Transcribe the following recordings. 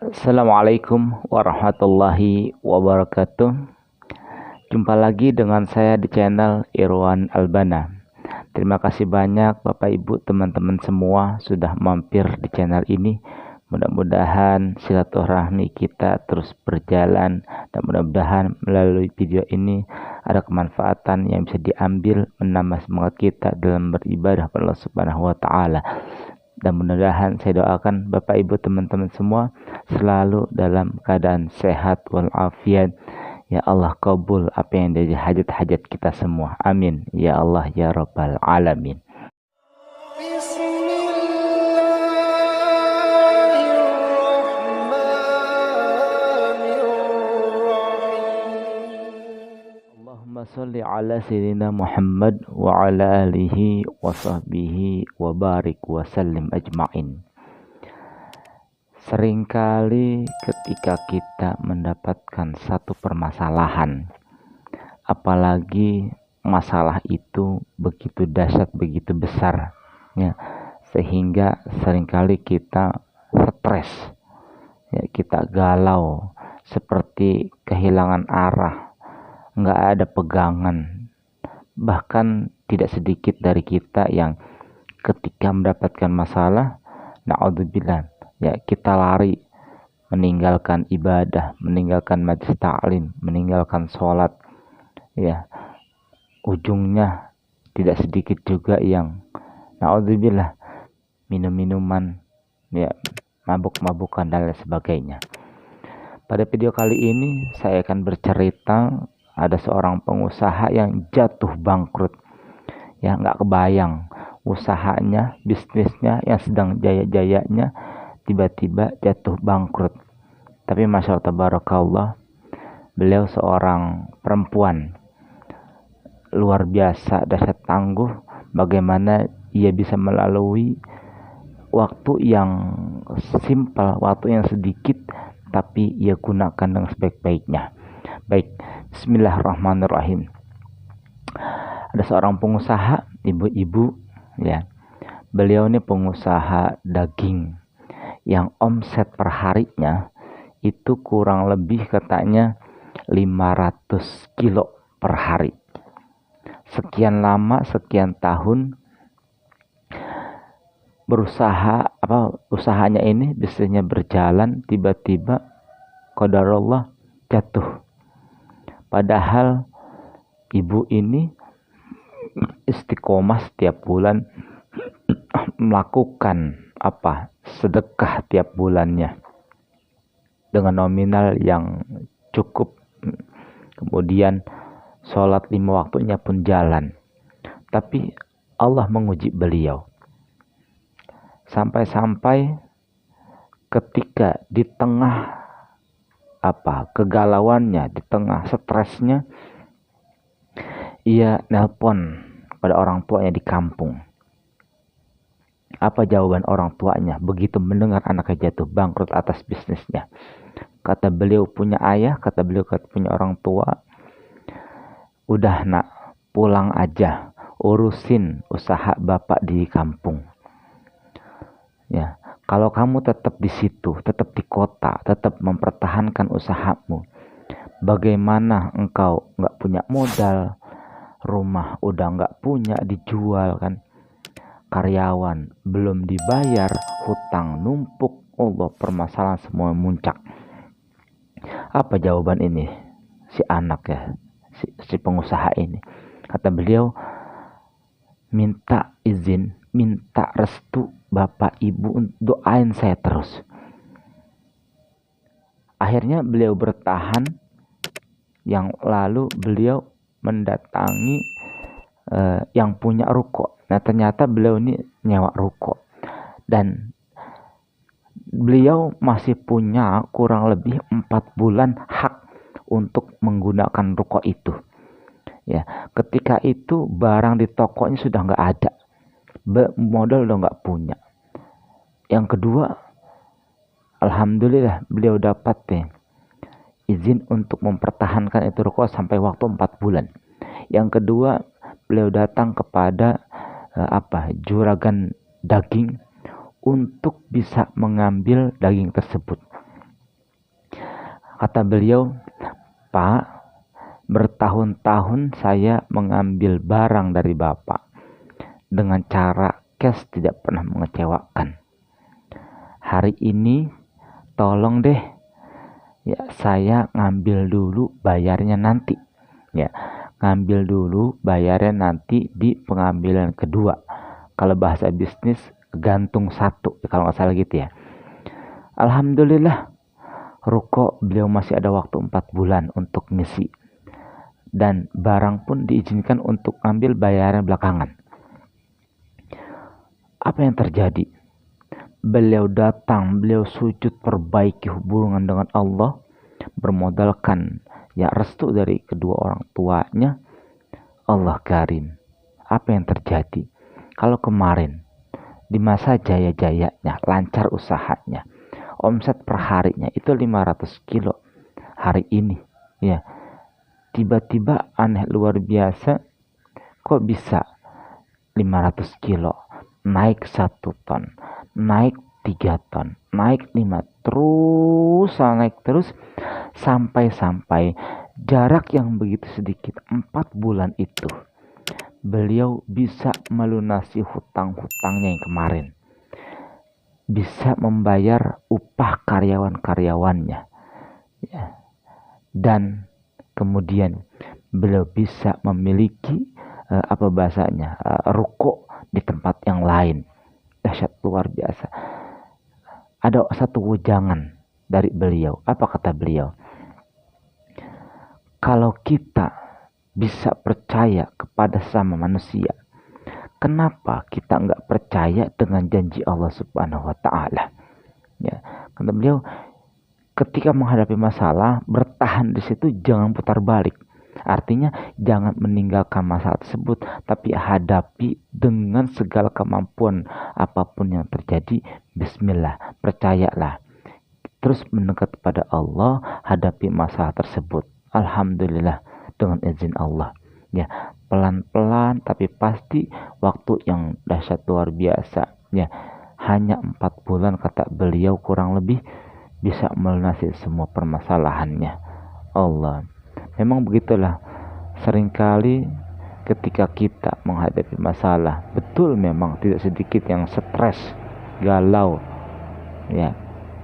Assalamualaikum warahmatullahi wabarakatuh. Jumpa lagi dengan saya di channel Irwan Albana. Terima kasih banyak Bapak Ibu teman-teman semua sudah mampir di channel ini. Mudah-mudahan silaturahmi kita terus berjalan dan mudah-mudahan melalui video ini ada kemanfaatan yang bisa diambil menambah semangat kita dalam beribadah kepada Allah Subhanahu wa taala. Dan mudah-mudahan saya doakan Bapak Ibu teman-teman semua selalu dalam keadaan sehat walafiat. Ya Allah, kabul apa yang jadi hajat-hajat kita semua. Amin. Ya Allah ya Rabbal Alamin. Allahumma salli ala sayyidina Muhammad wa ala alihi wa sahbihi wa barik wa sallim ajma'in. Seringkali ketika kita mendapatkan satu permasalahan, apalagi masalah itu begitu dahsyat, begitu besar, ya, sehingga seringkali kita stres, ya, kita galau, seperti kehilangan arah, nggak ada pegangan. Bahkan tidak sedikit dari kita yang ketika mendapatkan masalah, na'udzubillah, ya, kita lari, meninggalkan ibadah, meninggalkan majlis ta'lim, meninggalkan sholat, ya, ujungnya tidak sedikit juga yang na'udzubillah minum-minuman, ya, mabuk-mabukan dan lain sebagainya. Pada video kali ini saya akan bercerita ada seorang pengusaha yang jatuh bangkrut, ya, nggak kebayang usahanya, bisnisnya yang sedang jaya-jayanya tiba-tiba jatuh bangkrut. Tapi masya Allah tabarakallah, beliau seorang perempuan luar biasa, dahsyat tangguh. Bagaimana ia bisa melalui waktu yang simpel, waktu yang sedikit, tapi ia gunakan dengan sebaik-baiknya. Baik, bismillahirrahmanirrahim. Ada seorang pengusaha, ibu-ibu, ya, beliau ini pengusaha daging yang omset per harinya itu kurang lebih katanya 500 kilo per hari. Sekian lama, sekian tahun berusaha, usahanya ini bisnisnya berjalan, tiba-tiba qadarullah jatuh. Padahal ibu ini istiqomah setiap bulan melakukan sedekah tiap bulannya dengan nominal yang cukup, kemudian sholat 5 waktunya pun jalan. Tapi Allah menguji beliau sampai-sampai ketika di tengah kegalauannya, di tengah stresnya, ia nelpon pada orang tuanya di kampung. Apa jawaban orang tuanya begitu mendengar anaknya jatuh bangkrut atas bisnisnya? Kata beliau punya ayah, kata beliau punya orang tua, udah nak, pulang aja, urusin usaha bapak di kampung. Ya, kalau kamu tetap di situ, tetap di kota, tetap mempertahankan usahamu, bagaimana engkau nggak punya modal, rumah udah nggak punya, dijual kan, karyawan belum dibayar, hutang numpuk, Allah, permasalahan semua muncak. Apa jawaban ini si anak, ya, si pengusaha ini? Kata beliau, minta izin, minta restu bapak ibu, doain saya terus. Akhirnya beliau bertahan. Yang lalu beliau mendatangi yang punya ruko. Nah, ternyata beliau ini nyewa ruko dan beliau masih punya kurang lebih 4 bulan hak untuk menggunakan ruko itu. Ya, ketika itu barang di tokonya sudah nggak ada, modal udah nggak punya. Yang kedua, alhamdulillah beliau dapat izin untuk mempertahankan itu ruko sampai waktu 4 bulan. Yang kedua, beliau datang kepada juragan daging untuk bisa mengambil daging tersebut. Kata beliau, Pak, bertahun-tahun saya mengambil barang dari Bapak dengan cara cash, tidak pernah mengecewakan. Hari ini tolong deh, ya saya ngambil dulu, bayarnya nanti. Ya, ngambil dulu, bayarnya nanti di pengambilan kedua. Kalau bahasa bisnis, gantung satu, kalau nggak salah gitu ya. Alhamdulillah, ruko beliau masih ada waktu 4 bulan untuk ngisi. Dan barang pun diizinkan untuk ambil bayaran belakangan. Apa yang terjadi? Beliau datang, beliau sujud perbaiki hubungan dengan Allah, bermodalkan ya restu dari kedua orang tuanya. Allah karim. Apa yang terjadi? Kalau kemarin di masa jaya-jayanya, lancar usahanya, omset per harinya itu 500 kilo. Hari ini ya tiba-tiba aneh luar biasa, kok bisa 500 kilo, naik 1 ton, naik 3 ton, naik 5, terus naik terus sampai jarak yang begitu sedikit, 4 bulan itu beliau bisa melunasi hutang-hutangnya yang kemarin, bisa membayar upah karyawan-karyawannya ya. Dan kemudian beliau bisa memiliki ruko di tempat yang lain. Dahsyat luar biasa. Ada satu wejangan dari beliau. Apa kata beliau? Kalau kita bisa percaya kepada sama manusia, kenapa kita nggak percaya dengan janji Allah Subhanahu wa Ta'ala? Ya, kata beliau, ketika menghadapi masalah, bertahan di situ, jangan putar balik. Artinya jangan meninggalkan masalah tersebut, tapi hadapi dengan segala kemampuan. Apapun yang terjadi, bismillah, percayalah. Terus mendekat pada Allah, hadapi masalah tersebut. Alhamdulillah, dengan izin Allah. Ya, pelan-pelan tapi pasti, waktu yang dahsyat luar biasa. Ya, hanya 4 bulan kata beliau kurang lebih bisa melunasi semua permasalahannya. Allah. Memang begitulah, seringkali ketika kita menghadapi masalah, betul memang tidak sedikit yang stres, galau ya.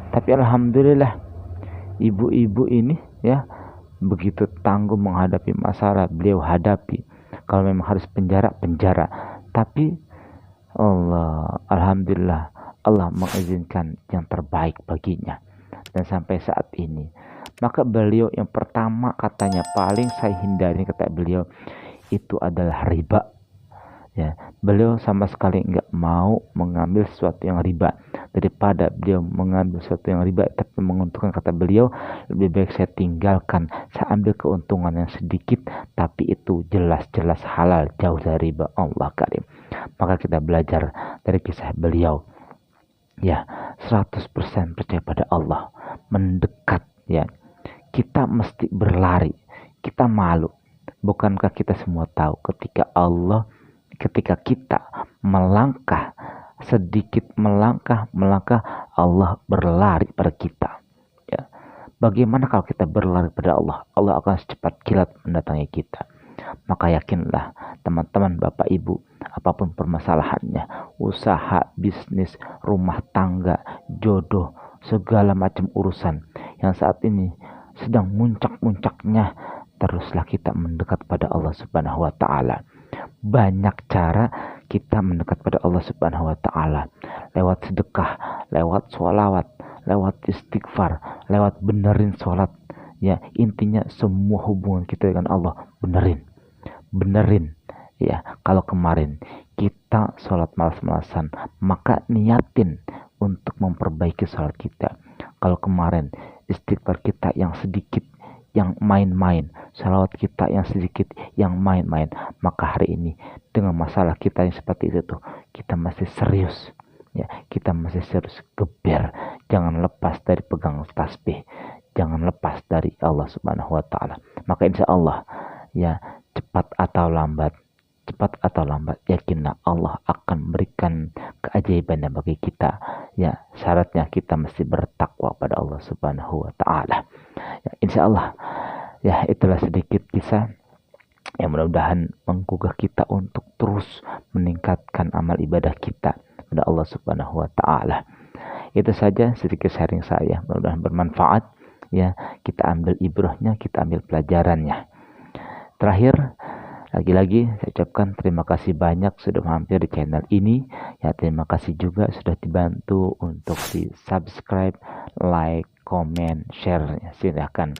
Tapi alhamdulillah, ibu-ibu ini ya begitu tangguh menghadapi masalah, beliau hadapi. Kalau memang harus penjara, tapi Allah, alhamdulillah, Allah mengizinkan yang terbaik baginya. Dan sampai saat ini, maka beliau yang pertama katanya paling saya hindari, kata beliau, itu adalah riba. Ya, beliau sama sekali nggak mau mengambil sesuatu yang riba. Daripada beliau mengambil sesuatu yang riba tapi menguntungkan, kata beliau, lebih baik saya tinggalkan, saya ambil keuntungan yang sedikit tapi itu jelas-jelas halal, jauh dari riba. Allah karim. Maka kita belajar dari kisah beliau ya, 100% percaya pada Allah, mendekat ya. Kita mesti berlari, kita malu. Bukankah kita semua tahu ketika kita melangkah, sedikit melangkah, Allah berlari pada kita ya. Bagaimana kalau kita berlari pada Allah? Allah akan secepat kilat mendatangi kita. Maka yakinlah teman-teman, Bapak Ibu, apapun permasalahannya, usaha, bisnis, rumah tangga, jodoh, segala macam urusan yang saat ini sedang muncak-muncaknya, teruslah kita mendekat pada Allah Subhanahu wa Ta'ala. Banyak cara kita mendekat pada Allah Subhanahu wa Ta'ala, lewat sedekah, lewat sholawat, lewat istighfar, lewat benerin sholat ya. Intinya semua hubungan kita dengan Allah benerin ya. Kalau kemarin kita sholat malas-malasan, maka niatin untuk memperbaiki sholat kita. Kalau kemarin istighfar kita yang sedikit, yang main-main, salawat kita yang sedikit, yang main-main, maka hari ini dengan masalah kita yang seperti itu tuh, kita masih serius ya, kita masih serius, geber, jangan lepas dari pegang tasbih, jangan lepas dari Allah Subhanahu wa Ta'ala. Maka insya Allah ya, cepat atau lambat, yakinlah Allah akan berikan keajaibannya bagi kita ya. Syaratnya kita mesti bertakwa pada Allah Subhanahu wa Ta'ala Ya, insya Allah ya itulah sedikit kisah yang mudah-mudahan menggugah kita untuk terus meningkatkan amal ibadah kita kepada Allah Subhanahu wa taala. Itu saja sedikit sharing saya, mudah-mudahan bermanfaat ya. Kita ambil ibrahnya, kita ambil pelajarannya. Terakhir, lagi-lagi saya ucapkan terima kasih banyak sudah mampir di channel ini. Ya, terima kasih juga sudah dibantu untuk di subscribe, like, comment, share. Silahkan.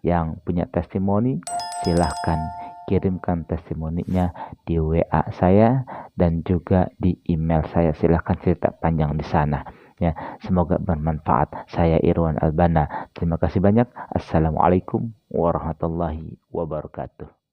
Yang punya testimoni, silahkan kirimkan testimoninya di WA saya dan juga di email saya. Silahkan cerita panjang di sana. Ya, semoga bermanfaat. Saya Irwan Albana. Terima kasih banyak. Assalamualaikum warahmatullahi wabarakatuh.